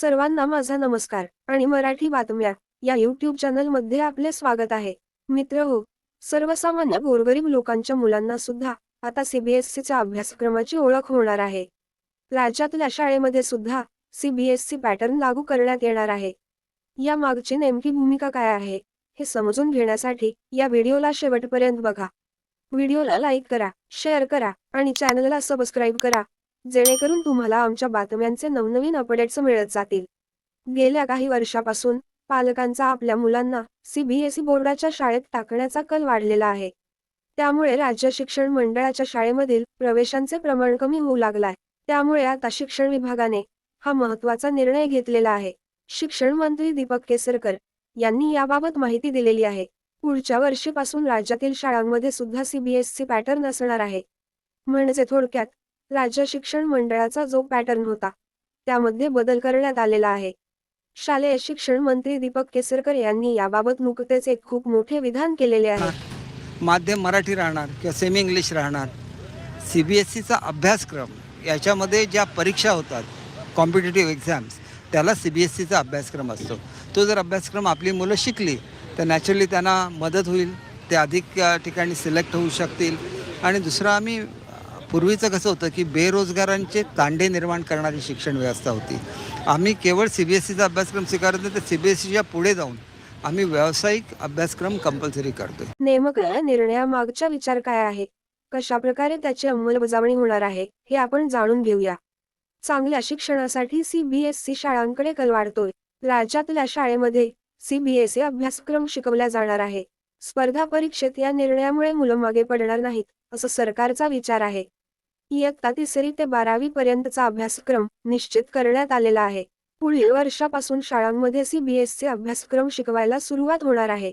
सर्वांना माझा नमस्कार आणि मराठी बातम्या या YouTube चॅनलमध्ये आपले स्वागत आहे. मित्रहो, सर्वसामान्य गोरगरीब लोकांच्या मुलांना सुद्धा आता CBSEच्या अभ्यासक्रमाची ओळख होणार आहे. राज्यातल्या शाळेमध्ये सुद्धा CBSE पॅटर्न लागू करण्यात येणार आहे. या मागची नेमकी भूमिका काय आहे हे समजून घेण्यासाठी या व्हिडिओला शेवटपर्यंत बघा. व्हिडिओला लाईक करा, शेअर करा आणि चॅनलला सबस्क्राईब करा, जेणेकरून तुम्हाला आमच्या बातम्यांचे नवनवीन अपडेट्स मिळत जातील. गेल्या काही वर्षापासून पालकांचा आपल्या मुलांना CBSE बोर्डाच्या शाळेत टाकण्याचा कल वाढलेला आहे. त्यामुळे राज्य शिक्षण मंडळाच्या शाळेमधील प्रवेशांचे प्रमाण कमी होऊ लागलाय. त्यामुळे आता शिक्षण विभागाने हा महत्त्वाचा निर्णय घेतलेला आहे. शिक्षण मंत्री दीपक केसरकर यांनी याबाबत माहिती दिलेली आहे. पुढच्या वर्षीपासून राज्यातील शाळांमध्ये सुद्धा CBSE पॅटर्न असणार आहे. म्हणजे थोडक्यात राज्य शिक्षण मंडळाचा जो पॅटर्न होता त्यामध्ये बदल करण्यात आलेला आहे. शालेय शिक्षण मंत्री दीपक केसरकर यांनी याबाबत नुकतेच एक खूप मोठे विधान केलेले आहे. माध्यम मराठी राहणार किंवा सेमी इंग्लिश राहणार. CBSEचा अभ्यासक्रम याच्यामध्ये ज्या परीक्षा होतात कॉम्पिटिटिव्ह एक्झाम्स त्याला CBSEचा अभ्यासक्रम असतो. तो जर अभ्यासक्रम आपली मुलं शिकली तर नॅचरली त्यांना मदत होईल, ते अधिक ठिकाणी सिलेक्ट होऊ शकतील. आणि दुसरं, आम्ही पूर्वीचं कसं होतं की बेरोजगारांचे तांडे निर्माण करणारी शिक्षण व्यवस्था होती. आम्ही केवळ CBSEचा अभ्यासक्रम स्वीकारत नाही तर CBSEच्या पुढे जाऊन आम्ही व्यावसायिक अभ्यासक्रम कंपल्सरी करतोय. नेमकं या निर्णयामागचा विचार काय आहे, कशा प्रकारे त्याची अंमलबजावणी होणार आहे हे आपण जाणून घेऊया. चांगल्या शिक्षणासाठी CBSE शाळांकडे कल वाढतोय. राज्यातल्या शाळेमध्ये CBSE अभ्यासक्रम शिकवला जाणार आहे. स्पर्धा परीक्षेत या निर्णयामुळे मुलं मागे पडणार नाहीत, असं सरकारचा विचार आहे. इयत्ता 3री ते 12वी पर्यंतचा अभ्यासक्रम निश्चित करण्यात आलेला आहे. पुढील वर्षापासून शाळांमध्ये CBSE अभ्यासक्रम शिकवायला सुरुवात होणार आहे.